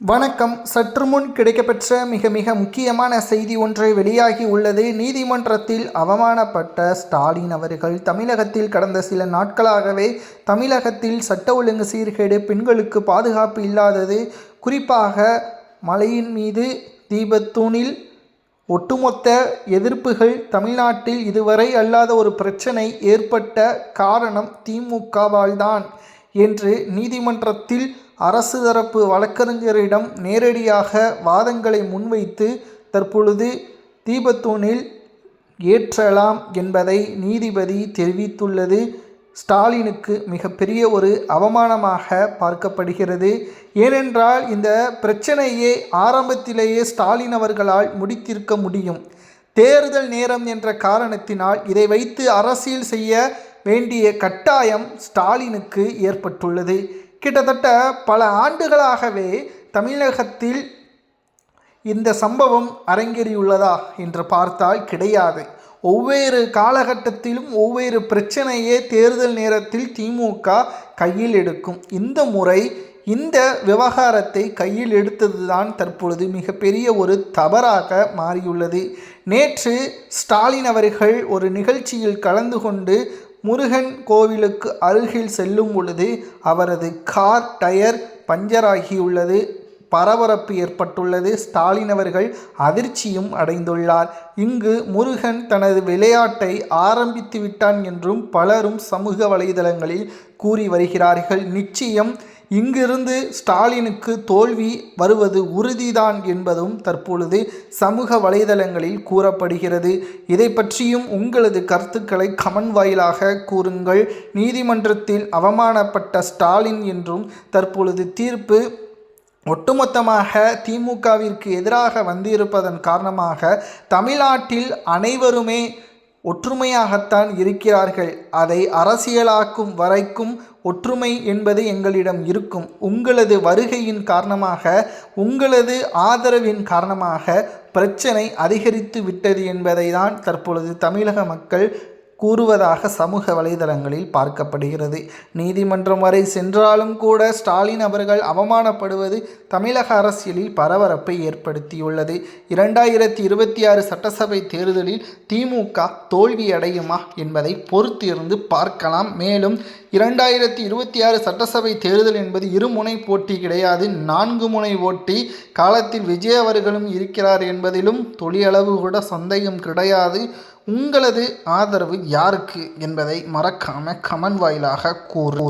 வணக்கம். சற்று முன் கிடைக்கப்பெற்ற மிக முக்கியமான செய்தி ஒன்றை வெளியாகி உள்ளது. நீதிமன்றத்தில் அவமானப்பட்ட ஸ்டாலின் அவர்கள் தமிழகத்தில் கடந்த சில நாட்களாகவே தமிழகத்தில் சட்ட ஒழுங்கு சீர்கேடு, பெண்களுக்கு பாதுகாப்பு இல்லாதது, குறிப்பாக மலையின் மீது தீபத்தூணில் ஒட்டுமொத்த எதிர்ப்புகள், தமிழ்நாட்டில் இதுவரை அல்லாத ஒரு பிரச்சனை ஏற்பட்ட காரணம் திமுகவால் தான் என்று நீதிமன்றத்தில் அரசு தரப்பு வழக்கறிஞரிடம் நேரடியாக வாதங்களை முன்வைத்து தற்பொழுது தீபத்தூணில் ஏற்றலாம் என்பதை நீதிபதி தெரிவித்துள்ளது. ஸ்டாலினுக்கு மிகப்பெரிய ஒரு அவமானமாக பார்க்கப்படுகிறது. ஏனென்றால் இந்த பிரச்சனையே ஆரம்பத்திலேயே ஸ்டாலின் அவர்களால் முடித்திருக்க முடியும். தேர்தல் நேரம் என்ற காரணத்தினால் இதை வைத்து அரசியல் செய்ய வேண்டிய கட்டாயம் ஸ்டாலினுக்கு ஏற்பட்டுள்ளது. கிட்டத்தட்ட பல ஆண்டுகளாகவே தமிழகத்தில் இந்த சம்பவம் அரங்கேறியுள்ளதா என்று பார்த்தால் கிடையாது. ஒவ்வொரு காலகட்டத்திலும் ஒவ்வொரு பிரச்சனையே தேர்தல் நேரத்தில் திமுக கையில் எடுக்கும். இந்த முறை இந்த விவகாரத்தை கையில் எடுத்ததுதான் தற்பொழுது மிகப்பெரிய ஒரு தவறாக மாறியுள்ளது. நேற்று ஸ்டாலின் அவர்கள் ஒரு நிகழ்ச்சியில் கலந்து கொண்டு முருகன் கோவிலுக்கு அருகில் செல்லும் பொழுது அவரது கார் டயர் பஞ்சராகியுள்ளது. பரபரப்பு ஏற்பட்டுள்ளது. ஸ்டாலின் அவர்கள் அதிர்ச்சியும் அடைந்துள்ளார். இங்கு முருகன் தனது விளையாட்டை ஆரம்பித்து விட்டான் என்றும் பலரும் சமூக வலைதளங்களில் கூறி வருகிறார்கள். நிச்சயம் இங்கிருந்து ஸ்டாலினுக்கு தோல்வி வருவது உறுதிதான் என்பதும் தற்பொழுது சமூக வலைதளங்களில் கூறப்படுகிறது. இதை பற்றியும் உங்களது கருத்துக்களை கமெண்ட் வாயிலாக கூறுங்கள். நீதிமன்றத்தில் அவமானப்பட்ட ஸ்டாலின் என்றும் தற்பொழுது தீர்ப்பு ஒட்டுமொத்தமாக திமுகவிற்கு எதிராக வந்திருப்பதன் காரணமாக தமிழ்நாட்டில் அனைவருமே ஒற்றுமையாகத்தான் இருக்கிறார்கள். அதை அரசியலாக்கும் வரைக்கும் ஒற்றுமை என்பது எங்களிடம் இருக்கும். உங்களது வருகையின் காரணமாக, உங்களது ஆதரவின் காரணமாக பிரச்சனை அதிகரித்து விட்டது என்பதை தான் தற்பொழுது தமிழக மக்கள் கூறுவதாக சமூக வலைதளங்களில் பார்க்கப்படுகிறது. நீதிமன்றம் வரை சென்றாலும் கூட ஸ்டாலின் அவர்கள் அவமானப்படுவது தமிழக அரசியலில் பரபரப்பை ஏற்படுத்தியுள்ளது. 2026 சட்டசபை தேர்தலில் திமுக தோல்வியடையுமா என்பதை பொறுத்து இருந்து பார்க்கலாம். மேலும் 2026 சட்டசபை தேர்தல் என்பது இருமுனை போட்டி கிடையாது, 4 முனை போட்டி. காலத்தில் விஜய் அவர்களும் இருக்கிறார் என்பதிலும் துளியளவு கூட சந்தேகம் கிடையாது. உங்களது ஆதரவு யாருக்கு என்பதை மறக்காம கமெண்ட் வாயிலாக கூறு.